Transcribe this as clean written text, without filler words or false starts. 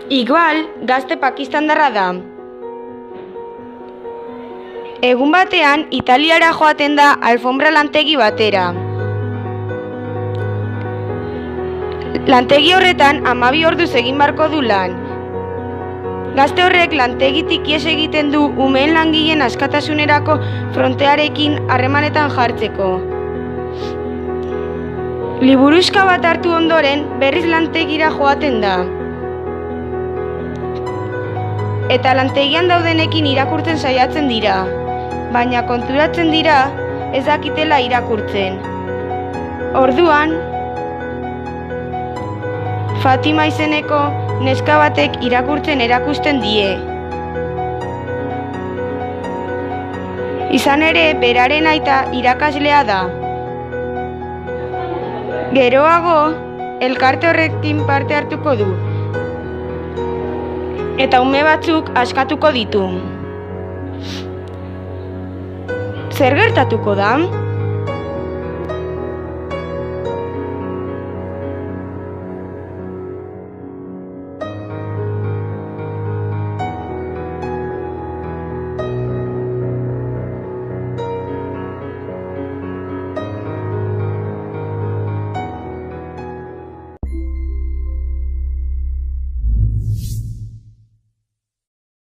Igual, gazte pakistandarra da. Egun batean, Italiara joaten da alfombra lantegi batera. Lantegi horretan 12 orduz egin beharko du lan. Gazte horrek lantegitik ihes egiten du umeen langileen askatasunerako frontearekin harremanetan jartzeko. Liburuxka bat hartu ondoren berriz lantegira joaten da. Eta lantegian daudenekin irakurtzen saiatzen dira, baina konturatzen dira ez dakitela irakurtzen. Orduan, Fatima izeneko neska batek irakurtzen erakusten die. Izan ere, beraren aita irakaslea da. Geroago, elkarte horrekin parte hartuko du. Eta ume batzuk askatuko ditu. Zer gertatuko da?